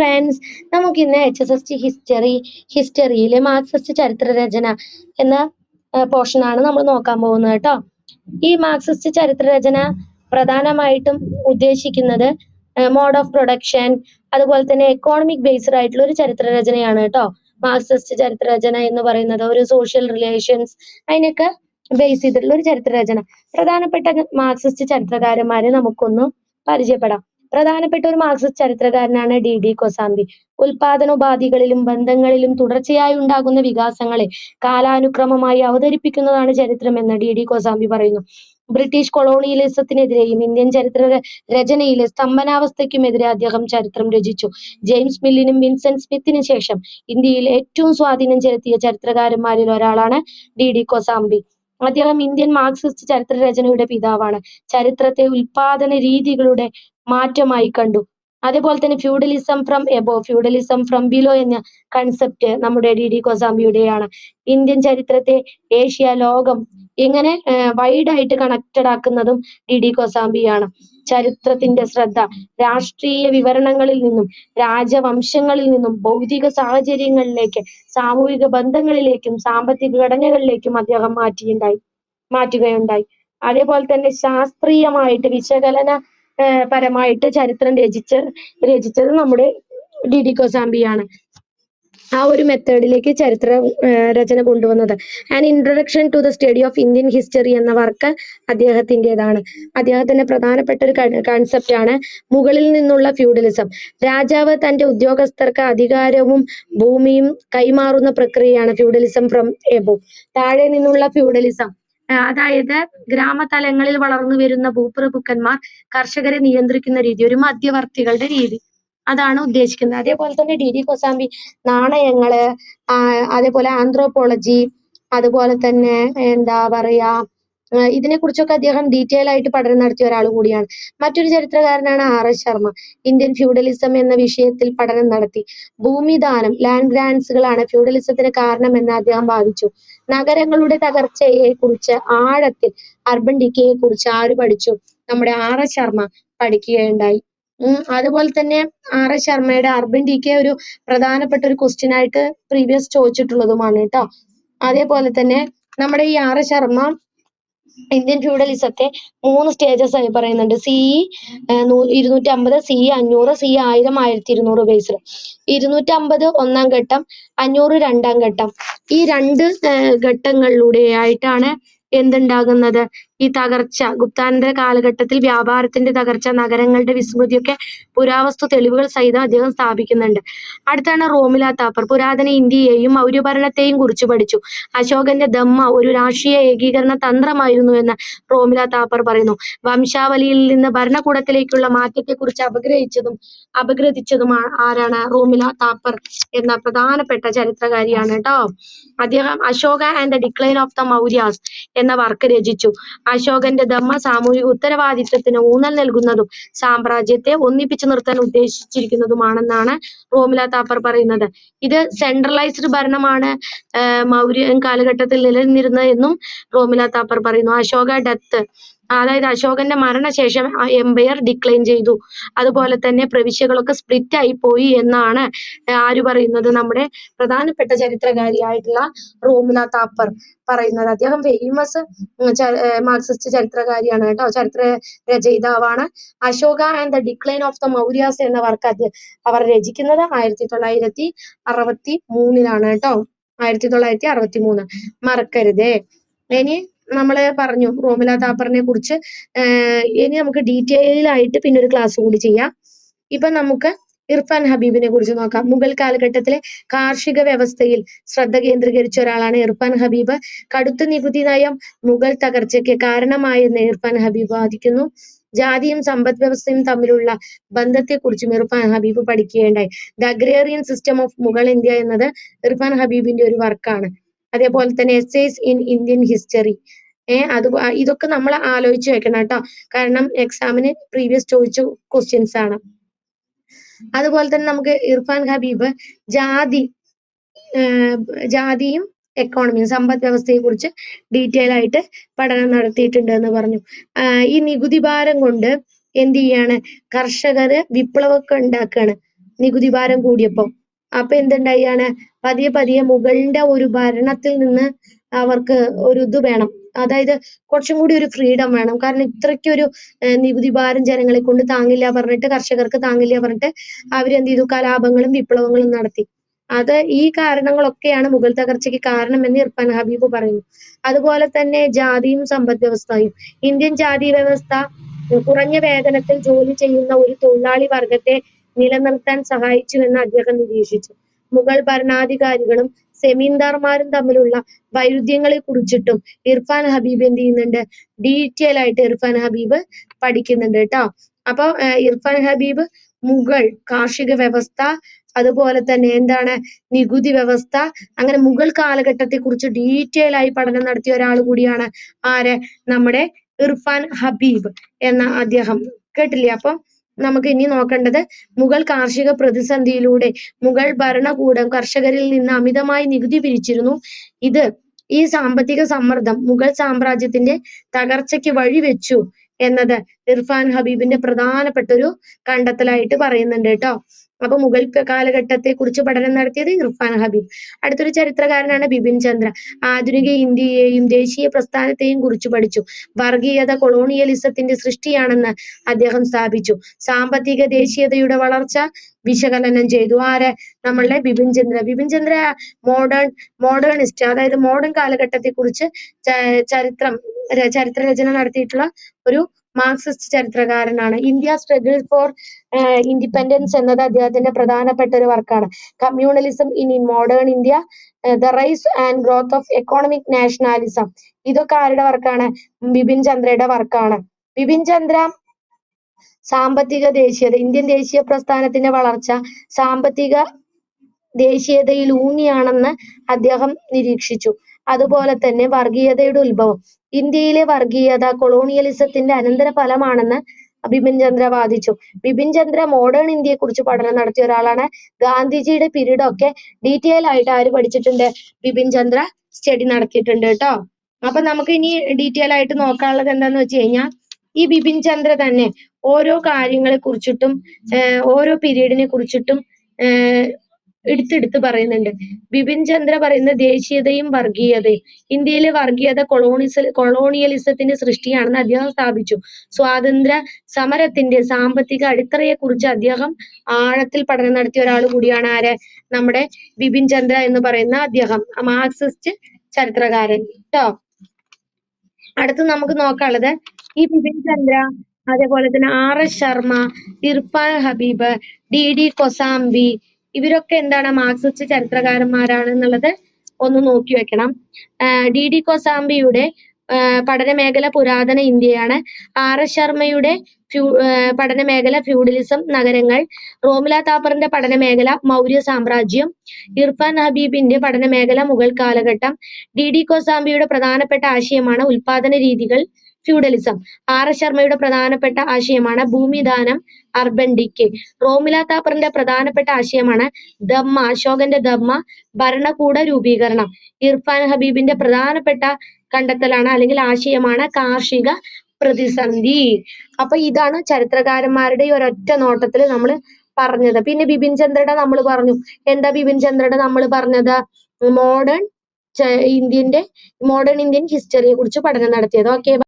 Friends, നമുക്ക് ഇന്ന് HSST ഹിസ്റ്ററിയിലെ Marxist ചരിത്രരചന എന്ന പോർഷനാണ് നമ്മൾ നോക്കാൻ പോകുന്നത് കേട്ടോ. ഈ മാർക്സിസ്റ്റ് ചരിത്രരചന പ്രധാനമായിട്ടും ഉദ്ദേശിക്കുന്നത് മോഡ് ഓഫ് പ്രൊഡക്ഷൻ, അതുപോലെ തന്നെ എക്കോണമിക് ബേസ്ഡ് ആയിട്ടുള്ള ഒരു ചരിത്രരചനയാണ് കേട്ടോ. മാർക്സിസ്റ്റ് ചരിത്രരചന എന്ന് പറയുന്നത് ഒരു സോഷ്യൽ റിലേഷൻസ് അതിനൊക്കെ ബേസ് ചെയ്തിട്ടുള്ള ഒരു ചരിത്രരചന. പ്രധാനപ്പെട്ട മാർക്സിസ്റ്റ് ചരിത്രകാരന്മാരെ നമുക്കൊന്ന് പരിചയപ്പെടാം. പ്രധാനപ്പെട്ട ഒരു മാർക്സിസ്റ്റ് ചരിത്രകാരനാണ് DD കൊസാംബി. ഉൽപാദനോപാധികളിലും ബന്ധങ്ങളിലും തുടർച്ചയായി ഉണ്ടാകുന്ന വികാസങ്ങളെ കാലാനുക്രമമായി അവതരിപ്പിക്കുന്നതാണ് ചരിത്രമെന്ന് DD കൊസാംബി പറയുന്നു. ബ്രിട്ടീഷ് കൊളോണിയലിസത്തിനെതിരെയും ഇന്ത്യൻ ചരിത്ര രചനയിലെ സ്തംഭനാവസ്ഥയ്ക്കുമെതിരെ അദ്ദേഹം ചരിത്രം രചിച്ചു. ജെയിംസ് മില്ലിനും വിൻസെന്റ് സ്മിത്തിനും ശേഷം ഇന്ത്യയിൽ ഏറ്റവും സ്വാധീനം ചെലുത്തിയ ചരിത്രകാരന്മാരിൽ ഒരാളാണ് DD കൊസാംബി. അദ്ദേഹം ഇന്ത്യൻ മാർക്സിസ്റ്റ് ചരിത്ര രചനയുടെ പിതാവാണ്. ചരിത്രത്തെ ഉൽപാദന രീതികളുടെ മാറ്റമായി കണ്ടു. അതേപോലെ തന്നെ feudalism from above, feudalism from below എന്ന കൺസെപ്റ്റ് നമ്മുടെ DD കൊസാംബിയുടെയാണ്. ഇന്ത്യൻ ചരിത്രത്തെ ഏഷ്യ, ലോകം ഇങ്ങനെ വൈഡായിട്ട് കണക്റ്റഡ് ആക്കുന്നതും DD കൊസാംബിയാണ്. ചരിത്രത്തിന്റെ ശ്രദ്ധ രാഷ്ട്രീയ വിവരണങ്ങളിൽ നിന്നും രാജവംശങ്ങളിൽ നിന്നും ഭൗതിക സാഹചര്യങ്ങളിലേക്ക്, സാമൂഹിക ബന്ധങ്ങളിലേക്കും സാമ്പത്തിക ഘടനകളിലേക്കും അദ്ദേഹം മാറ്റുകയുണ്ടായി. അതേപോലെ തന്നെ ശാസ്ത്രീയമായിട്ട് വിശകലന പരമായിട്ട് ചരിത്രം രചിച്ചത് നമ്മുടെ DD കൊസാംബിയാണ്. ആ ഒരു മെത്തേഡിലേക്ക് ചരിത്ര രചന കൊണ്ടുവന്നത്. An introduction to the study of Indian history എന്ന വർക്ക് അദ്ദേഹത്തിൻ്റെതാണ്. അദ്ദേഹത്തിന്റെ പ്രധാനപ്പെട്ട ഒരു കൺസെപ്റ്റ് ആണ് മുകളിൽ നിന്നുള്ള ഫ്യൂഡലിസം. രാജാവ് തന്റെ ഉദ്യോഗസ്ഥർക്ക് അധികാരവും ഭൂമിയും കൈമാറുന്ന പ്രക്രിയയാണ് ഫ്യൂഡലിസം ഫ്രം എബോ. താഴെ നിന്നുള്ള ഫ്യൂഡലിസം, അതായത് ഗ്രാമതലങ്ങളിൽ വളർന്നു വരുന്ന ഭൂപ്രഭുക്കന്മാർ കർഷകരെ നിയന്ത്രിക്കുന്ന രീതി, ഒരു മധ്യവർത്തികളുടെ രീതി, അതാണ് ഉദ്ദേശിക്കുന്നത്. അതേപോലെ തന്നെ DD കൊസാംബി നാണയങ്ങള്, അതേപോലെ ആന്ത്രോപോളജി, അതുപോലെ തന്നെ എന്താ പറയാ, ഇതിനെ കുറിച്ചൊക്കെ അദ്ദേഹം ഡീറ്റെയിൽ ആയിട്ട് പഠനം നടത്തിയ ഒരാൾ കൂടിയാണ്. മറ്റൊരു ചരിത്രകാരനാണ് RS ശർമ്മ. ഇന്ത്യൻ ഫ്യൂഡലിസം എന്ന വിഷയത്തിൽ പഠനം നടത്തി. ഭൂമിദാനം, ലാൻഡ് ഗ്രാൻസുകളാണ് ഫ്യൂഡലിസത്തിന് കാരണമെന്ന് അദ്ദേഹം വാദിച്ചു. നഗരങ്ങളുടെ തകർച്ചയെ കുറിച്ച് ആഴത്തിൽ, അർബൻ ഡിക്കേയെ കുറിച്ച് ആര് പഠിച്ചു? നമ്മുടെ RS ശർമ്മ പഠിക്കുകയുണ്ടായി. അതുപോലെ തന്നെ RS ശർമ്മയുടെ അർബൻ ഡിക്കെ ഒരു പ്രധാനപ്പെട്ട ഒരു ക്വസ്റ്റ്യൻ ആയിട്ട് പ്രീവിയസ് ചോദിച്ചിട്ടുള്ളതുമാണ് കേട്ടോ. അതേപോലെ തന്നെ നമ്മുടെ ഈ RS ശർമ്മ ഇന്ത്യൻ ഫ്യൂഡലിസത്തെ 3 സ്റ്റേജസ് ആയി പറയുന്നുണ്ട്. CE 250, CE 500, CE 1000, 1200 ബേസിൽ. 250 ഒന്നാം ഘട്ടം, 500 രണ്ടാം ഘട്ടം. ഈ 2 ഘട്ടങ്ങളിലൂടെ ആയിട്ടാണ് എന്തുണ്ടാകുന്നത്? ഈ തകർച്ച, ഗുപ്താനന്തര കാലഘട്ടത്തിൽ വ്യാപാരത്തിന്റെ തകർച്ച, നഗരങ്ങളുടെ വിസ്മൃതിയൊക്കെ പുരാവസ്തു തെളിവുകൾ സഹിതം അദ്ദേഹം സ്ഥാപിക്കുന്നുണ്ട്. അടുത്താണ് റോമില താപ്പർ. പുരാതന ഇന്ത്യയെയും മൗര്യഭരണത്തെയും കുറിച്ച് പഠിച്ചു. അശോകന്റെ ദമ്മ ഒരു രാഷ്ട്രീയ ഏകീകരണ തന്ത്രമായിരുന്നു എന്ന് റോമില താപ്പർ പറയുന്നു. വംശാവലിയിൽ നിന്ന് ഭരണകൂടത്തിലേക്കുള്ള മാറ്റത്തെക്കുറിച്ച് അപഗ്രഥിച്ചതും ആരാണ്? റോമില താപ്പർ എന്ന പ്രധാനപ്പെട്ട ചരിത്രകാരിയാണ് കേട്ടോ. അദ്ദേഹം Ashoka and the decline of the Mauryas എന്ന വർക്ക് രചിച്ചു. അശോകന്റെ ദമ്മ സാമൂഹിക ഉത്തരവാദിത്വത്തിന് ഊന്നൽ നൽകുന്നതും സാമ്രാജ്യത്തെ ഒന്നിപ്പിച്ചു നിർത്താൻ ഉദ്ദേശിച്ചിരിക്കുന്നതുമാണെന്നാണ് റോമില താപ്പർ പറയുന്നത്. ഇത് സെൻട്രലൈസ്ഡ് ഭരണമാണ് മൗര്യൻ കാലഘട്ടത്തിൽ നിലനിന്നിരുന്നത് എന്നും റോമില താപ്പർ പറയുന്നു. അശോക ഡെത്ത്, അതായത് അശോകന്റെ മരണശേഷം എംപയർ ഡിക്ലൈൻ ചെയ്തു. അതുപോലെ തന്നെ പ്രവിശ്യകളൊക്കെ സ്പ്ലിറ്റ് ആയി പോയി എന്നാണ് ആര് പറയുന്നത്? നമ്മുടെ പ്രധാനപ്പെട്ട ചരിത്രകാരിയായിട്ടുള്ള റോമില താപ്പർ പറയുന്നത്. അദ്ദേഹം ഫേമസ് മാർക്സിസ്റ്റ് ചരിത്രകാരിയാണ് കേട്ടോ, ചരിത്ര രചയിതാവാണ്. Ashoka and the decline of the Mauryas എന്ന വർക്ക് അവർ രചിക്കുന്നത് 1963 കേട്ടോ. 1963 മറക്കരുതേ. ഇനി നമ്മള് പറഞ്ഞു റോമില താപ്പറിനെ കുറിച്ച്. ഇനി നമുക്ക് ഡീറ്റെയിൽ ആയിട്ട് പിന്നെ ഒരു ക്ലാസ് കൂടി ചെയ്യാം. ഇപ്പൊ നമുക്ക് ഇർഫാൻ ഹബീബിനെ കുറിച്ച് നോക്കാം. മുഗൾ കാലഘട്ടത്തിലെ കാർഷിക വ്യവസ്ഥയിൽ ശ്രദ്ധ കേന്ദ്രീകരിച്ച ഒരാളാണ് ഇർഫാൻ ഹബീബ്. കടുത്ത നികുതി നയം മുഗൾ തകർച്ചയ്ക്ക് കാരണമായെന്ന് ഇർഫാൻ ഹബീബ് വാദിക്കുന്നു. ജാതിയും സമ്പദ് വ്യവസ്ഥയും തമ്മിലുള്ള ബന്ധത്തെക്കുറിച്ചും ഇർഫാൻ ഹബീബ് പഠിക്കുകയുണ്ടായി. The agrarian system of Mughal India എന്നത് ഇർഫാൻ ഹബീബിന്റെ ഒരു വർക്കാണ്. അതേപോലെ തന്നെ എസ്സേസ് ഇൻ ഇന്ത്യൻ ഹിസ്റ്ററി, ഇതൊക്കെ നമ്മൾ ആലോചിച്ച് വെക്കണം കേട്ടോ, കാരണം എക്സാമിന് പ്രീവിയസ് ചോദിച്ച ക്വസ്റ്റ്യൻസ് ആണ്. അതുപോലെ തന്നെ നമുക്ക് ഇർഫാൻ ഹബീബ് ജാതിയും എക്കോണമിയും സമ്പദ് വ്യവസ്ഥയെ കുറിച്ച് ഡീറ്റെയിൽ ആയിട്ട് പഠനം നടത്തിയിട്ടുണ്ട് എന്ന് പറഞ്ഞു. ഈ നികുതി ഭാരം കൊണ്ട് എന്ത് ചെയ്യാണ്? കർഷകര് വിപ്ലവമൊക്കെ ഉണ്ടാക്കുകയാണ്. നികുതി ഭാരം കൂടിയപ്പോ. അപ്പൊ എന്തുണ്ടായാണ് പതിയെ മുഗളിന്റെ ഒരു ഭരണത്തിൽ നിന്ന് അവർക്ക് ഒരു ഇത് വേണം, അതായത് കുറച്ചും കൂടി ഒരു ഫ്രീഡം വേണം. കാരണം ഇത്രയ്ക്കൊരു നികുതി ഭാരം ജനങ്ങളെ കൊണ്ട് താങ്ങില്ല പറഞ്ഞിട്ട്, കർഷകർക്ക് താങ്ങില്ല പറഞ്ഞിട്ട് അവരെന്ത് ചെയ്തു, കലാപങ്ങളും വിപ്ലവങ്ങളും നടത്തി. അത് ഈ കാരണങ്ങളൊക്കെയാണ് മുഗൾ തകർച്ചയ്ക്ക് കാരണമെന്ന് ഇർഫാൻ ഹബീബ് പറയുന്നു. അതുപോലെ തന്നെ ജാതിയും സമ്പദ് വ്യവസ്ഥയും. ഇന്ത്യൻ ജാതി വ്യവസ്ഥ കുറഞ്ഞ വേതനത്തിൽ ജോലി ചെയ്യുന്ന ഒരു തൊഴിലാളി വർഗത്തെ നിലനിർത്താൻ സഹായിച്ചുവെന്ന് അദ്ദേഹം നിരീക്ഷിച്ചു. മുഗൾ ഭരണാധികാരികളും സെമീന്ദാർമാരും തമ്മിലുള്ള വൈരുദ്ധ്യങ്ങളെ കുറിച്ചിട്ടും ഇർഫാൻ ഹബീബ് എന്ത് ചെയ്യുന്നുണ്ട്, ഡീറ്റെയിൽ ആയിട്ട് ഇർഫാൻ ഹബീബ് പഠിക്കുന്നുണ്ട് കേട്ടോ. അപ്പൊ ഇർഫാൻ ഹബീബ് മുഗൾ കാർഷിക വ്യവസ്ഥ, അതുപോലെ തന്നെ എന്താണ് നികുതി വ്യവസ്ഥ, അങ്ങനെ മുഗൾ കാലഘട്ടത്തെ കുറിച്ച് ഡീറ്റെയിൽ ആയി പഠനം നടത്തിയ ഒരാൾ കൂടിയാണ് ആര്, നമ്മുടെ ഇർഫാൻ ഹബീബ് എന്ന അദ്ദേഹം. കേട്ടില്ലേ? അപ്പൊ നമുക്ക് ഇനി നോക്കേണ്ടത് മുഗൾ കാർഷിക പ്രതിസന്ധിയിലൂടെ മുഗൾ ഭരണകൂടം കർഷകരിൽ നിന്ന് അമിതമായി നികുതി പിരിച്ചിരുന്നു. ഈ സാമ്പത്തിക സമ്മർദ്ദം മുഗൾ സാമ്രാജ്യത്തിന്റെ തകർച്ചയ്ക്ക് വഴിവെച്ചു എന്നത് ഇർഫാൻ ഹബീബിന്റെ പ്രധാനപ്പെട്ട ഒരു കണ്ടെത്തലായിട്ട് പറയുന്നുണ്ട് കേട്ടോ. അപ്പൊ മുഗൾ കാലഘട്ടത്തെ കുറിച്ച് പഠനം നടത്തിയത് ഇർഫാൻ ഹബീബ്. അടുത്തൊരു ചരിത്രകാരനാണ് ബിപിൻ ചന്ദ്ര. ആധുനിക ഇന്ത്യയെയും ദേശീയ പ്രസ്ഥാനത്തെയും കുറിച്ച് പഠിച്ചു. വർഗീയത കൊളോണിയലിസത്തിന്റെ സൃഷ്ടിയാണെന്ന് അദ്ദേഹം സ്ഥാപിച്ചു. സാമ്പത്തിക ദേശീയതയുടെ വളർച്ച വിശകലനം ചെയ്തു. ആര്, നമ്മളുടെ ബിപിൻ ചന്ദ്ര. ബിപിൻ ചന്ദ്ര മോഡേണിസ്റ്റ്, അതായത് മോഡേൺ കാലഘട്ടത്തെ കുറിച്ച് ചരിത്ര രചന നടത്തിയിട്ടുള്ള ഒരു മാർക്സിസ്റ്റ് ചരിത്രകാരനാണ്. ഇന്ത്യ സ്ട്രഗിൾ ഫോർ ഇൻഡിപെൻഡൻസ് എന്നത് അദ്ദേഹത്തിന്റെ പ്രധാനപ്പെട്ട ഒരു വർക്കാണ്. Communalism in modern India, the rise and growth of economic nationalism. ഇതൊക്കെ ആരുടെ വർക്കാണ്? ബിപിൻ ചന്ദ്രയുടെ വർക്കാണ്. ബിപിൻ ചന്ദ്ര സാമ്പത്തിക ദേശീയത, ഇന്ത്യൻ ദേശീയ പ്രസ്ഥാനത്തിന്റെ വളർച്ച സാമ്പത്തിക ദേശീയതയിൽ ഊന്നിയാണെന്ന് അദ്ദേഹം നിരീക്ഷിച്ചു. അതുപോലെ തന്നെ വർഗീയതയുടെ ഉത്ഭവം, ഇന്ത്യയിലെ വർഗീയത കൊളോണിയലിസത്തിന്റെ അനന്തര ഫലമാണെന്ന് ബിപിൻ ചന്ദ്ര വാദിച്ചു. ബിപിൻ ചന്ദ്ര മോഡേൺ ഇന്ത്യയെ കുറിച്ച് പഠനം നടത്തിയ ഒരാളാണ്. ഗാന്ധിജിയുടെ പീരീഡ് ഒക്കെ ഡീറ്റെയിൽ ആയിട്ട് ആര് പഠിച്ചിട്ടുണ്ട്? ബിപിൻ ചന്ദ്ര സ്റ്റഡി നടത്തിയിട്ടുണ്ട് കേട്ടോ. അപ്പൊ നമുക്ക് ഇനി ഡീറ്റെയിൽ ആയിട്ട് നോക്കാനുള്ളത് എന്താന്ന് വെച്ച് കഴിഞ്ഞാൽ, ഈ ബിപിൻ ചന്ദ്ര തന്നെ ഓരോ കാര്യങ്ങളെ കുറിച്ചിട്ടും ഓരോ പീരീഡിനെ കുറിച്ചിട്ടും എടുത്തെടുത്ത് പറയുന്നുണ്ട്. ബിപിൻ ചന്ദ്ര പറയുന്ന ദേശീയതയും വർഗീയതയും, ഇന്ത്യയിലെ വർഗീയത കൊളോണിയലിസത്തിന്റെ സൃഷ്ടിയാണെന്ന് അദ്ദേഹം സ്ഥാപിച്ചു. സ്വാതന്ത്ര്യ സമരത്തിന്റെ സാമ്പത്തിക അടിത്തറയെ കുറിച്ച് അദ്ദേഹം ആഴത്തിൽ പഠനം നടത്തിയ ഒരാൾ കൂടിയാണ് ആര്, നമ്മുടെ ബിപിൻ ചന്ദ്ര എന്ന് പറയുന്ന അദ്ദേഹം, മാർക്സിസ്റ്റ് ചരിത്രകാരൻ ട്ടോ. അടുത്ത് നമുക്ക് നോക്കാനുള്ളത് ഈ ബിപിൻ ചന്ദ്ര, അതേപോലെ തന്നെ RS ശർമ്മ, ഇർഫാൻ ഹബീബ്, DD കൊസാംബി, ഇവരൊക്കെ എന്താണ് മാർക്സിസ്റ്റ് ചരിത്രകാരന്മാരാണ് എന്നുള്ളത് ഒന്ന് നോക്കി വെക്കണം. DD കൊസാംബിയുടെ പഠനമേഖല പുരാതന ഇന്ത്യയാണ്. RS ശർമ്മയുടെ പഠനമേഖല ഫ്യൂഡലിസം, നഗരങ്ങൾ. റോമില താപ്പറിന്റെ പഠനമേഖല മൗര്യ സാമ്രാജ്യം. ഇർഫാൻ ഹബീബിന്റെ പഠനമേഖല മുഗൾ കാലഘട്ടം. DD കൊസാംബിയുടെ പ്രധാനപ്പെട്ട ആശയമാണ് ഉൽപാദന രീതികൾ, ഫ്യൂഡലിസം. RS ശർമ്മയുടെ പ്രധാനപ്പെട്ട ആശയമാണ് ഭൂമിദാനം, അർബൻ ഡിക്കെ. റോമില താപ്പറിന്റെ പ്രധാനപ്പെട്ട ആശയമാണ് ധമ്മ, അശോകന്റെ ധമ്മ, ഭരണകൂട രൂപീകരണം. ഇർഫാൻ ഹബീബിന്റെ പ്രധാനപ്പെട്ട കണ്ടെത്തലാണ് അല്ലെങ്കിൽ ആശയമാണ് കാർഷിക പ്രതിസന്ധി. അപ്പൊ ഇതാണ് ചരിത്രകാരന്മാരുടെ ഒരൊറ്റ നോട്ടത്തിൽ നമ്മൾ പറഞ്ഞത്. പിന്നെ ബിപിൻ ചന്ദ്രയുടെ നമ്മൾ പറഞ്ഞു. എന്താ ബിപിൻ ചന്ദ്രയുടെ നമ്മൾ പറഞ്ഞത്? മോഡേൺ ഇന്ത്യൻ ഹിസ്റ്ററിയെ കുറിച്ച് പഠനം നടത്തിയത്. ഓക്കെ.